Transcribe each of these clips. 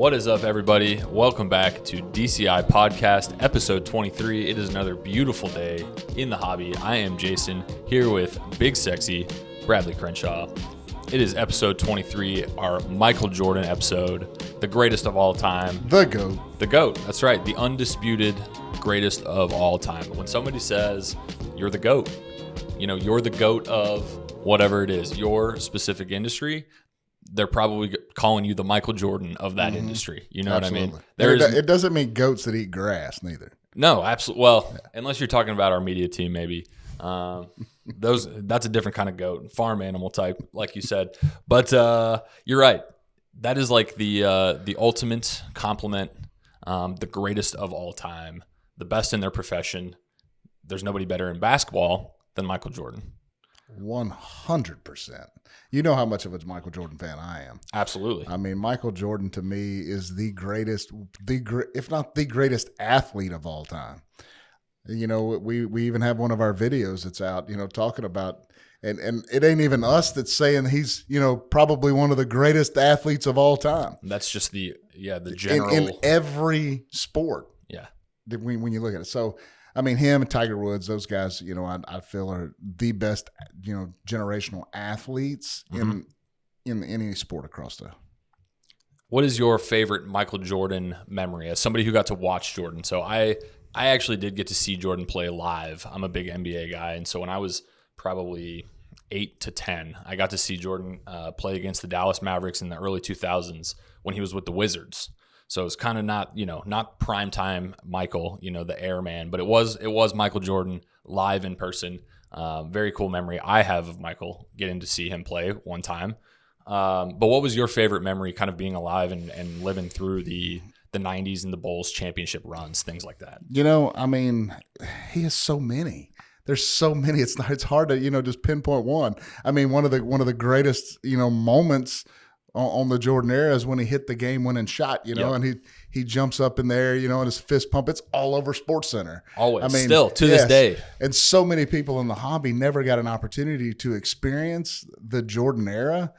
What is up, everybody? Welcome back to DCI Podcast, episode 23. It is another beautiful day in the hobby. I am Jason, here with Big Sexy Bradley Crenshaw. It is episode 23, our Michael Jordan episode, the greatest of all time. The GOAT. The GOAT, that's right, the undisputed greatest of all time. When somebody says you're the GOAT, you're the GOAT of whatever it is, your specific industry, they're probably calling you the Michael Jordan of that industry. You know Absolutely. what I mean? It doesn't mean goats that eat grass, neither. No, absolutely. Well, unless you're talking about our media team, maybe. That's a different kind of goat, farm animal type, like you said. But you're right. That is like the ultimate compliment, the greatest of all time, the best in their profession. There's nobody better in basketball than Michael Jordan. 100%. You know how much of a Michael Jordan fan I am. Absolutely. I mean, Michael Jordan to me is the greatest, if not the greatest athlete of all time. We even have one of our videos that's out, talking about, and it ain't even us that's saying he's, probably one of the greatest athletes of all time. That's just the general. In every sport. Yeah. When you look at it. So, I mean, him and Tiger Woods, those guys, I feel are the best, generational athletes in any sport across the. What is your favorite Michael Jordan memory as somebody who got to watch Jordan? So I actually did get to see Jordan play live. I'm a big NBA guy. And so when I was probably 8 to 10, I got to see Jordan play against the Dallas Mavericks in the early 2000s when he was with the Wizards. So it's kind of not primetime Michael, the airman, but it was Michael Jordan live in person. Very cool memory I have of Michael getting to see him play one time. But what was your favorite memory kind of being alive and living through the 90s and the Bulls championship runs, things like that? I mean, he has so many. There's so many. It's hard to, just pinpoint one. I mean, one of the greatest, moments on the Jordan era is when he hit the game-winning shot, and he jumps up in there, and his fist pump. It's all over SportsCenter. Always, still to this day. And so many people in the hobby never got an opportunity to experience the Jordan era,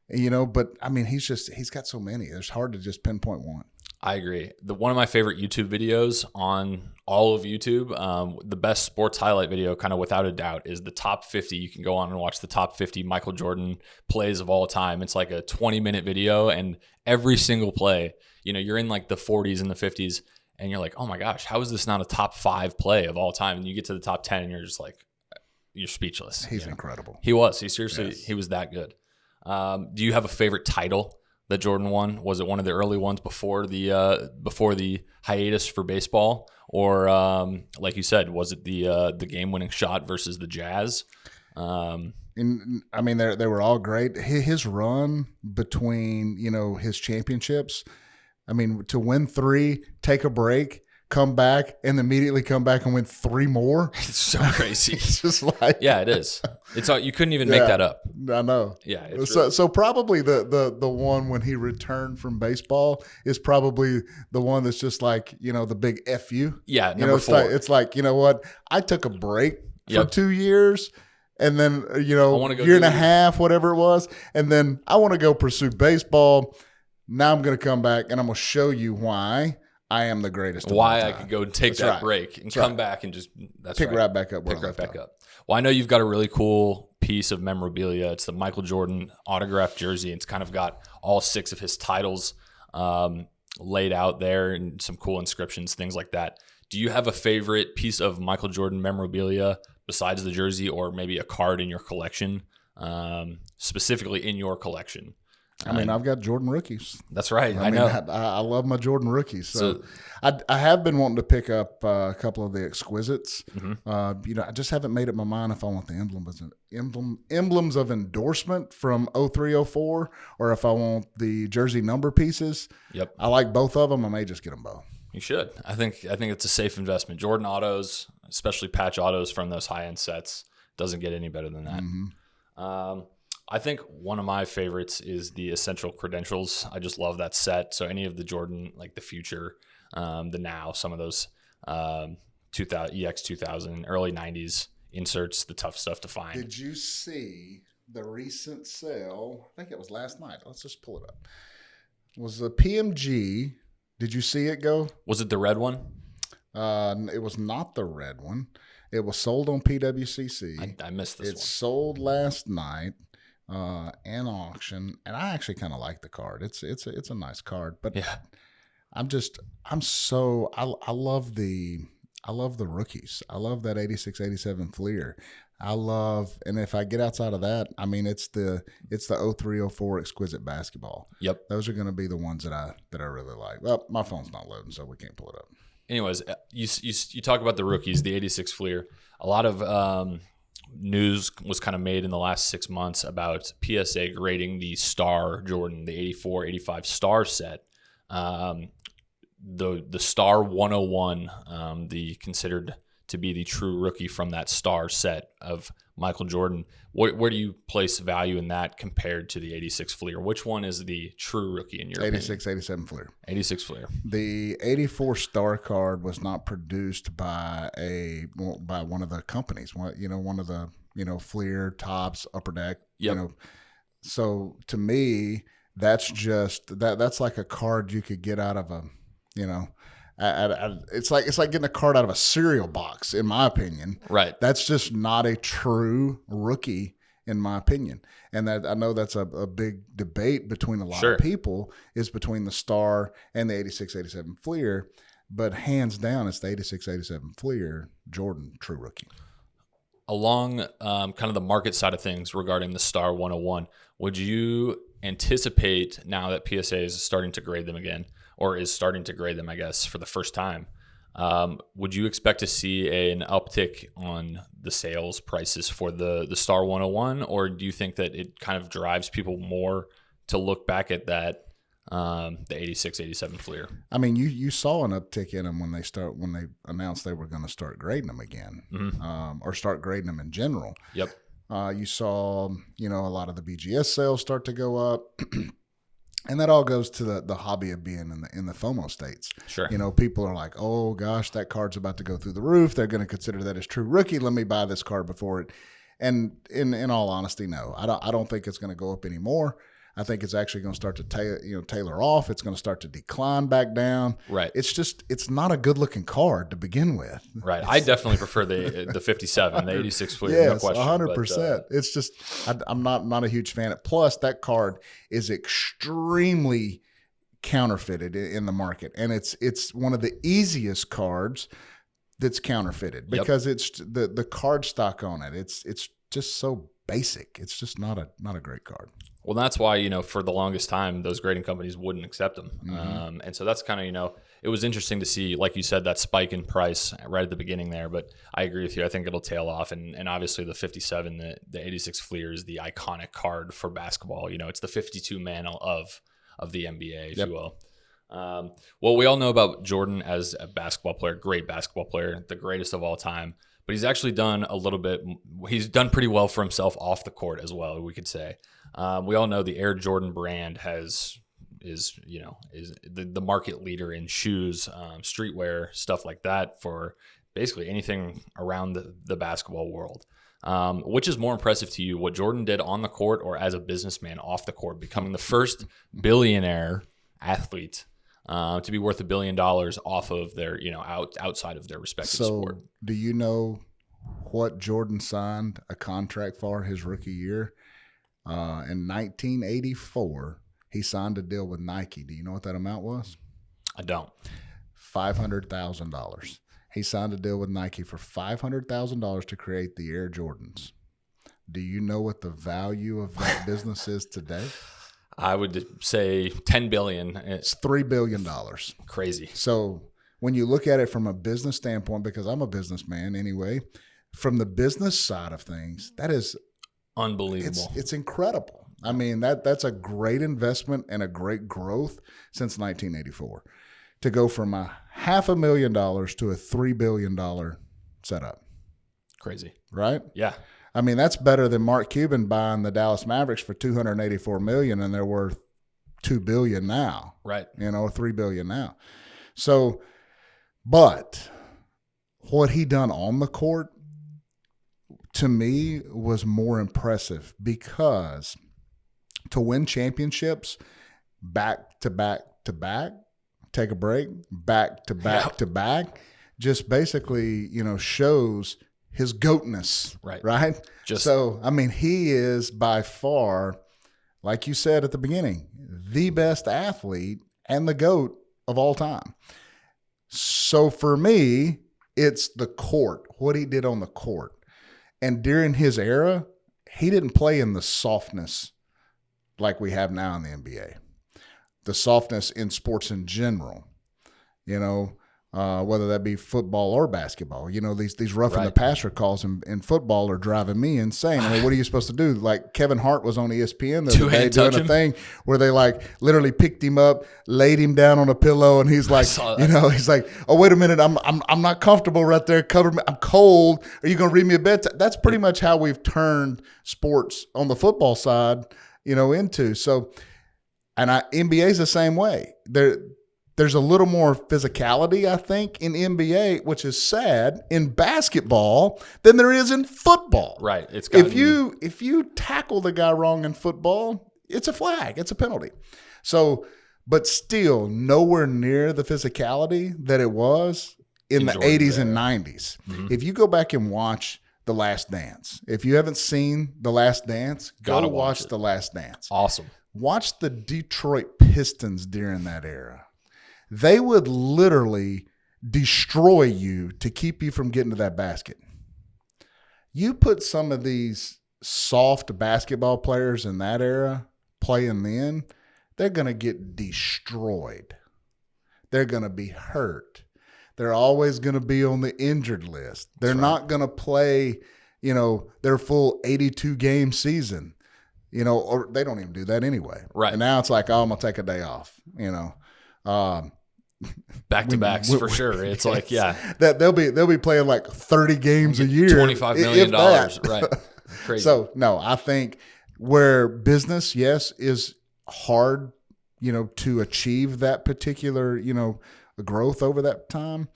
But I mean, he's got so many. It's hard to just pinpoint one. I agree. One of my favorite YouTube videos on all of YouTube, the best sports highlight video, kind of without a doubt, is the top 50. You can go on and watch the top 50 Michael Jordan plays of all time. It's like a 20-minute video, and every single play, you're in like the 40s and the 50s, and you're like, oh my gosh, how is this not a top 5 play of all time? And you get to the top 10, and you're just like, you're speechless. He's incredible. He was. He was that good. Do you have a favorite title that Jordan won? Was it one of the early ones before the hiatus for baseball, or like you said, was it the game-winning shot versus the Jazz? They were all great. His run between his championships. I mean, to win 3, take a break, come back, and immediately come back and win 3 more. It's so crazy. It's just like it is. It's you couldn't even make that up. I know. Yeah. So probably the one when he returned from baseball is probably the one that's just like the big FU. Yeah, number 4. It's like what, I took a break for 2 years. And then, year and a half, whatever it was. And then I want to go pursue baseball. Now I'm going to come back and I'm going to show you why I am the greatest. Why I could go and take that break and come back and just pick right back up. Pick right back up. Well, I know you've got a really cool piece of memorabilia. It's the Michael Jordan autographed jersey. It's kind of got all 6 of his titles laid out there and some cool inscriptions, things like that. Do you have a favorite piece of Michael Jordan memorabilia besides the jersey, or maybe a card in your collection, specifically in your collection? I mean, I've got Jordan rookies. That's right. I know. I love my Jordan rookies. So I have been wanting to pick up a couple of the exquisites. I just haven't made up my mind if I want the emblems of endorsement from 03-04, or if I want the jersey number pieces. Yep. I like both of them. I may just get them both. You should. I think it's a safe investment. Jordan autos, especially patch autos from those high-end sets, doesn't get any better than that. I think one of my favorites is the Essential Credentials. I just love that set. So any of the Jordan, like the Future, the Now, some of those 2000 EX 2000, early 90s inserts, the tough stuff to find. Did you see the recent sale? I think it was last night. Let's just pull it up. was the PMG. Did you see it go? Was it the red one? It was not the red one. It was sold on PWCC. I missed this It one. sold last night in auction, and I actually kind of like the card. It's a nice card, but Yeah. I love the rookies. I love that 86, 87 Fleer. And if I get outside of that, I mean, it's the 03, 04 Exquisite Basketball. Yep. Those are going to be the ones that I really like. Well, my phone's not loading, so we can't pull it up. Anyways, you talk about the rookies, the 86 Fleer. A lot of news was kind of made in the last 6 months about PSA grading the Star Jordan, the 84, 85 Star set. The Star 101, the considered to be the true rookie from that Star set of Michael Jordan. Where do you place value in that compared to the 86 Fleer? Which one is the true rookie in your 86, opinion? 87 Fleer. 86 Fleer. The 84 Star card was not produced by one of the companies. One of the Fleer, Tops, Upper Deck. Yep. So to me, that's like a card you could get out of a it's like getting a card out of a cereal box, in my opinion. Right. That's just not a true rookie, in my opinion. And that I know that's a big debate between a lot of people, is between the Star and the 86, 87 Fleer. But hands down, it's the 86, 87 Fleer Jordan true rookie. Along kind of the market side of things regarding the Star 101, would you anticipate, now that PSA is starting to grade them again, or is starting to grade them, I guess, for the first time, would you expect to see an uptick on the sales prices for the Star 101, or do you think that it kind of drives people more to look back at that, the 86, 87 Fleer? I mean, you saw an uptick in them when they announced they were going to start grading them again, or start grading them in general. Yep. You saw, a lot of the BGS sales start to go up. And that all goes to the hobby of being in the FOMO states. Sure. People are like, oh gosh, that card's about to go through the roof. They're going to consider that as true rookie. Let me buy this card before it. And in all honesty, no, I don't think it's going to go up anymore. I think it's actually going to start to tailor off. It's going to start to decline back down. Right. It's not a good looking card to begin with. Right. I definitely prefer the 57, the 86 Fleer. Yes, no question. 100%. It's just I'm not a huge fan. Plus, that card is extremely counterfeited in the market, and it's one of the easiest cards that's counterfeited because it's the card stock on it. It's just so basic. It's just not a great card. Well, that's why, for the longest time, those grading companies wouldn't accept them. Mm-hmm. And so that's kind of, it was interesting to see, like you said, that spike in price right at the beginning there. But I agree with you. I think it'll tail off. And obviously the 57, the 86 Fleer is the iconic card for basketball. It's the 52 man of the NBA, if you will. Well, we all know about Jordan as a basketball player, great basketball player, the greatest of all time. But he's actually done he's done pretty well for himself off the court as well, we could say. We all know the Air Jordan brand is the market leader in shoes, streetwear, stuff like that for basically anything around the basketball world. Which is more impressive to you, what Jordan did on the court or as a businessman off the court, becoming the first billionaire athlete to be worth $1 billion off of their, outside of their respective sport. Do you know what Jordan signed a contract for his rookie year? In 1984, he signed a deal with Nike. Do you know what that amount was? I don't. $500,000. He signed a deal with Nike for $500,000 to create the Air Jordans. Do you know what the value of that business is today? I would say $10 billion. It's $3 billion. Crazy. So when you look at it from a business standpoint, because I'm a businessman anyway, from the business side of things, that is unbelievable. It's incredible. I mean, that's a great investment and a great growth since 1984 to go from $500,000 to a $3 billion setup. Crazy. Right? Yeah. I mean, that's better than Mark Cuban buying the Dallas Mavericks for $284 million, and they're worth $2 billion now. Right. $3 billion now. So, but what he done on the court, to me, was more impressive because to win championships, back to back to back, take a break, back to back to back, just basically, shows his goatness. Right. So, I mean, he is by far, like you said at the beginning, the best athlete and the GOAT of all time. So for me, it's the court, what he did on the court. And during his era, he didn't play in the softness like we have now in the NBA. The softness in sports in general, whether that be football or basketball. These roughing the passer calls in football are driving me insane. I mean, what are you supposed to do? Like Kevin Hart was on ESPN the other day doing a thing where they literally picked him up, laid him down on a pillow, and he's like, he's like, oh, wait a minute, I'm not comfortable right there. Cover me, I'm cold. Are you going to read me a bedtime? That's pretty much how we've turned sports on the football side, into. So, and NBA's the same way. There's a little more physicality, I think, in NBA, which is sad, in basketball than there is in football. Right. If you tackle the guy wrong in football, it's a flag. It's a penalty. So, but still nowhere near the physicality that it was in the 80s and 90s. Mm-hmm. If you go back and watch The Last Dance, if you haven't seen The Last Dance, go watch The Last Dance. Awesome. Watch the Detroit Pistons during that era. They would literally destroy you to keep you from getting to that basket. You put some of these soft basketball players in that era playing then, they're going to get destroyed. They're going to be hurt. They're always going to be on the injured list. They're not going to play, their full 82-game season, or they don't even do that anyway. Right. And now it's like, oh, I'm going to take a day off, back to backs for sure. It's like, that they'll be playing like 30 games a year, $25 million, right? Crazy. So no, I think where business, yes, is hard, to achieve that particular, growth over that time,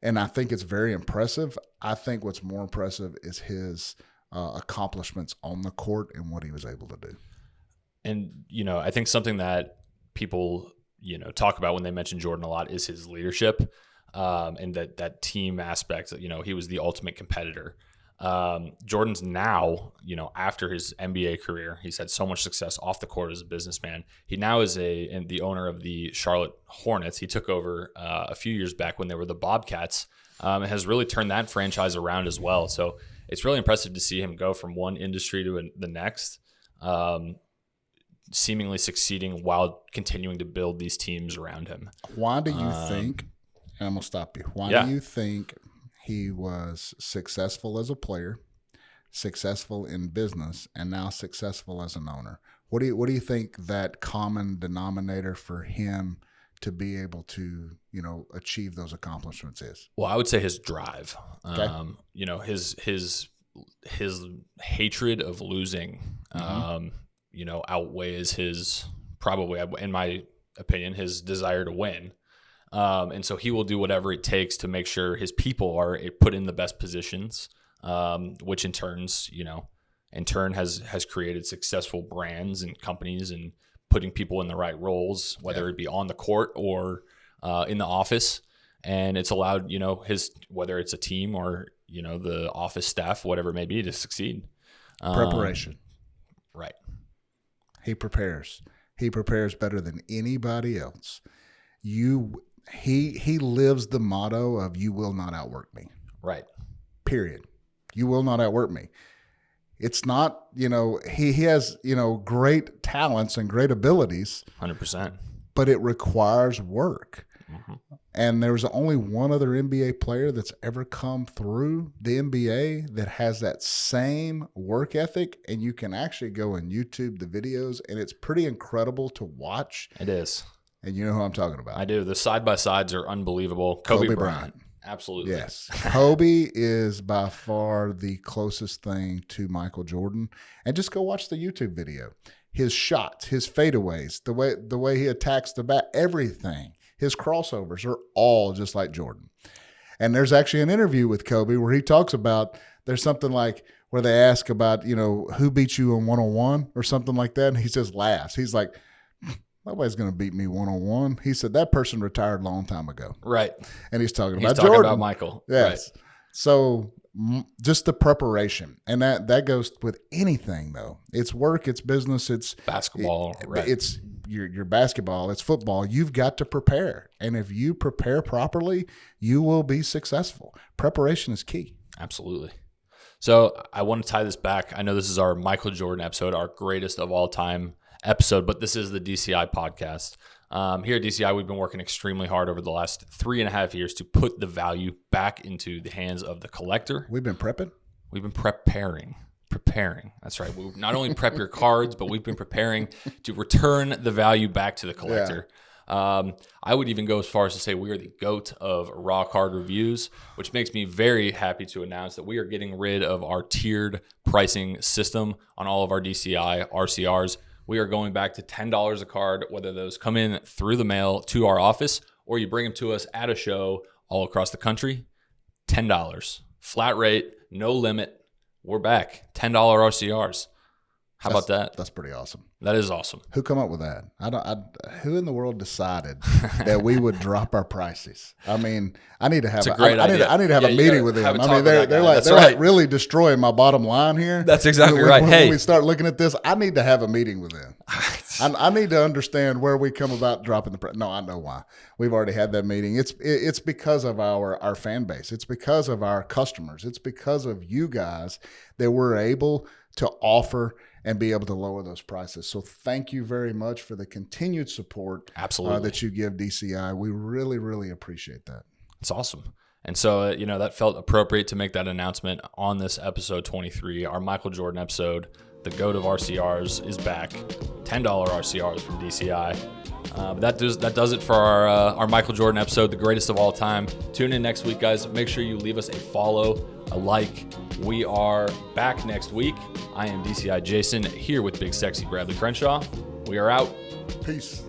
and I think it's very impressive. I think what's more impressive is his accomplishments on the court and what he was able to do. And I think something that people talk about when they mention Jordan a lot is his leadership, and that team aspect. He was the ultimate competitor. Jordan's now, after his NBA career, he's had so much success off the court as a businessman. He now is the owner of the Charlotte Hornets. He took over a few years back when they were the Bobcats, and has really turned that franchise around as well. So it's really impressive to see him go from one industry to the next, seemingly succeeding while continuing to build these teams around him. Why do you think, and I'm going to stop you, why do you think he was successful as a player, successful in business, and now successful as an owner? What do you think that common denominator for him to be able to, achieve those accomplishments is? Well, I would say his drive. Okay. His hatred of losing, outweighs his, probably, in my opinion, his desire to win. And so he will do whatever it takes to make sure his people are put in the best positions, which in turn has created successful brands and companies and putting people in the right roles, whether it be on the court or in the office. And it's allowed, whether it's a team or, the office staff, whatever it may be, to succeed. Preparation. Right. He prepares. He prepares better than anybody else. He lives the motto of "you will not outwork me." Right. Period. You will not outwork me. It's not, he has, great talents and great abilities. 100%. But it requires work. Mm-hmm. And there's only one other NBA player that's ever come through the NBA that has that same work ethic. And you can actually go and YouTube the videos, and it's pretty incredible to watch. It is. And you know who I'm talking about. I do. The side-by-sides are unbelievable. Kobe Bryant. Absolutely. Yes. Kobe is by far the closest thing to Michael Jordan. And just go watch the YouTube video. His shots, his fadeaways, the way he attacks the bat, everything. His crossovers are all just like Jordan. And there's actually an interview with Kobe where he talks about, there's something like where they ask about, who beat you in one-on-one or something like that. And he just laughs. He's like, Nobody's going to beat me one-on-one. He said that person retired a long time ago. Right. And he's talking He's about talking Jordan. about Michael. Yes. Right. So just the preparation, and that goes with anything though. It's work, it's business, it's Basketball. Right. It's your basketball, it's football. You've got to prepare, and if you prepare properly, you will be successful. Preparation is key. Absolutely. So I want to tie this back. I know this is our Michael Jordan episode, our greatest of all time episode, but this is the DCI podcast. Here at DCI, we've been working extremely hard over the last 3.5 years to put the value back into the hands of the collector. We've been prepping. We've been preparing. That's right. We not only prep your cards, but we've been preparing to return the value back to the collector. Yeah. I would even go as far as to say we are the GOAT of raw card reviews, which makes me very happy to announce that we are getting rid of our tiered pricing system on all of our DCI RCRs. We are going back to $10 a card, whether those come in through the mail to our office or you bring them to us at a show all across the country. $10. Flat rate, no limit. We're back. $10 RCRs. How about that? That's pretty awesome. That is awesome. Who come up with that? Who in the world decided that we would drop our prices? I mean, I need to have a great idea. I need to have a meeting with them. I mean, they're right. like really destroying my bottom line here. That's exactly right. When we start looking at this, I need to have a meeting with them. I need to understand where we come about dropping the price. No, I know why. We've already had that meeting. It's because of our fan base. It's because of our customers. It's because of you guys that we're able to offer and be able to lower those prices. So thank you very much for the continued support that you give DCI. We really, really appreciate that. It's awesome. And so, that felt appropriate to make that announcement on this episode 23, our Michael Jordan episode. The GOAT of RCRs is back. $10 RCRs from DCI. That does it for our Michael Jordan episode, the greatest of all time. Tune in next week, guys. Make sure you leave us a follow, a like. We are back next week. I am DCI Jason here with Big Sexy Bradley Crenshaw. We are out. Peace.